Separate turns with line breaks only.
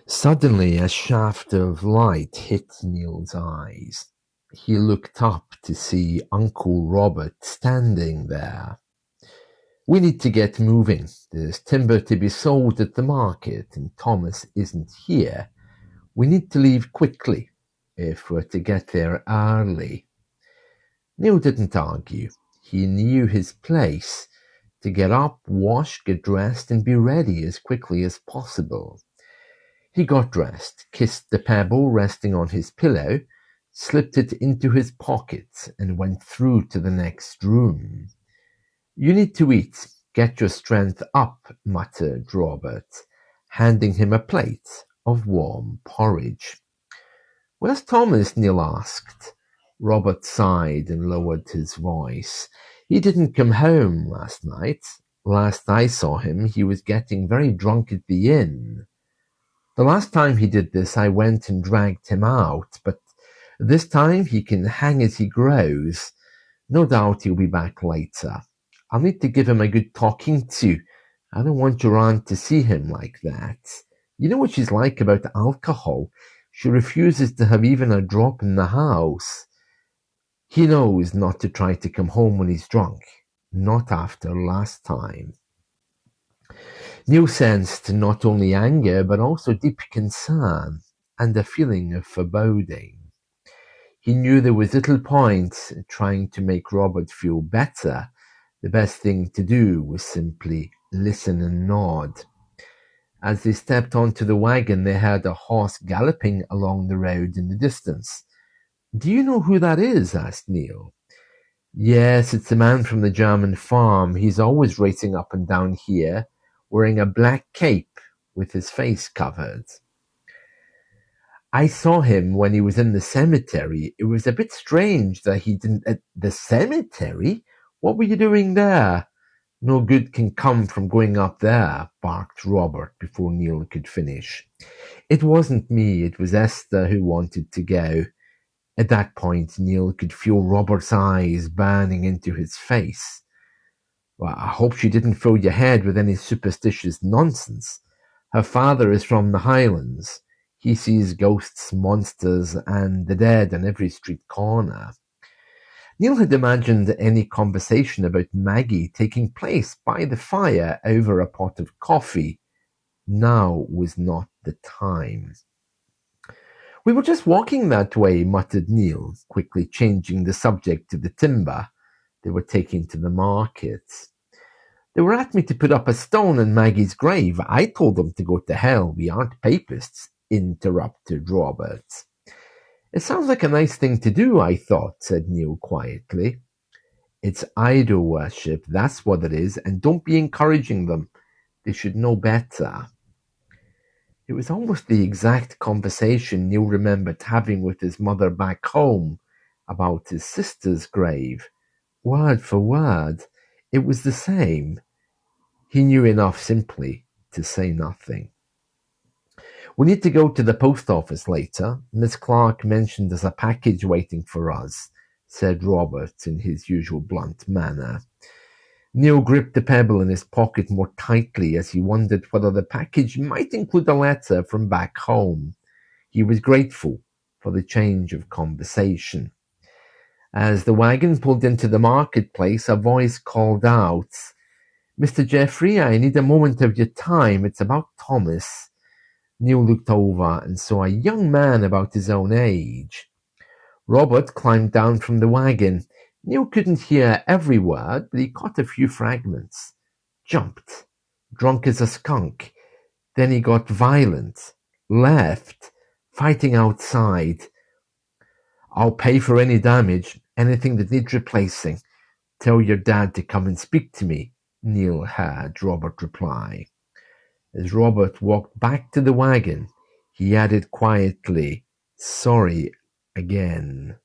Suddenly a shaft of light hit Neil's eyes. He looked up to see Uncle Robert standing there. "We need to get moving. There's timber to be sold at the market, and Thomas isn't here. We need to leave quickly if we're to get there early." Neil didn't argue. He knew his place: to get up, wash, get dressed, and be ready as quickly as possible. He got dressed, kissed the pebble resting on his pillow, slipped it into his pocket, and went through to the next room. "You need to eat. Get your strength up," muttered Robert, handing him a plate of warm porridge. "Where's Thomas?" Neil asked. Robert sighed and lowered his voice. "He didn't come home last night. Last I saw him, he was getting very drunk at the inn. The last time he did this, I went and dragged him out, but this time he can hang as he grows. No doubt he'll be back later. I'll need to give him a good talking to. I don't want your aunt to see him like that. You know what she's like about alcohol. She refuses to have even a drop in the house. He knows not to try to come home when he's drunk. Not after last time." Neil sensed not only anger, but also deep concern and a feeling of foreboding. He knew there was little point trying to make Robert feel better. The best thing to do was simply listen and nod. As they stepped onto the wagon, they heard a horse galloping along the road in the distance. "Do you know who that is?" asked Neil. "Yes, it's a man from the German farm. He's always racing up and down here, wearing a black cape with his face covered. I saw him when he was in the cemetery. It was a bit strange that he didn't." "At the cemetery? What were you doing there?" "No good can come from going up there," barked Robert before Neil could finish. "It wasn't me, it was Esther who wanted to go." At that point, Neil could feel Robert's eyes burning into his face. "Well, I hope she didn't fill your head with any superstitious nonsense. Her father is from the Highlands. He sees ghosts, monsters, and the dead on every street corner." Neil had imagined any conversation about Maggie taking place by the fire over a pot of coffee. Now was not the time. "We were just walking that way," muttered Neil, quickly changing the subject to the timber they were taking to the market. "They were at me to put up a stone in Maggie's grave. I told them to go to hell. We aren't papists," interrupted Robert. "It sounds like a nice thing to do, I thought," said Neil quietly. "It's idol worship, that's what it is, and don't be encouraging them. They should know better." It was almost the exact conversation Neil remembered having with his mother back home about his sister's grave. Word for word, it was the same. He knew enough simply to say nothing. "We need to go to the post office later. Miss Clark mentioned there's a package waiting for us," said Robert in his usual blunt manner. Neil gripped the pebble in his pocket more tightly as he wondered whether the package might include a letter from back home. He was grateful for the change of conversation. As the wagon pulled into the marketplace, a voice called out, "Mr. Jeffrey, I need a moment of your time. It's about Thomas." Neil looked over and saw a young man about his own age. Robert climbed down from the wagon. Neil couldn't hear every word, but he caught a few fragments. "Jumped. Drunk as a skunk. Then he got violent. Left. Fighting outside. I'll pay for any damage, anything that needs replacing. Tell your dad to come and speak to me," Neil heard Robert reply. As Robert walked back to the wagon, he added quietly, "Sorry again."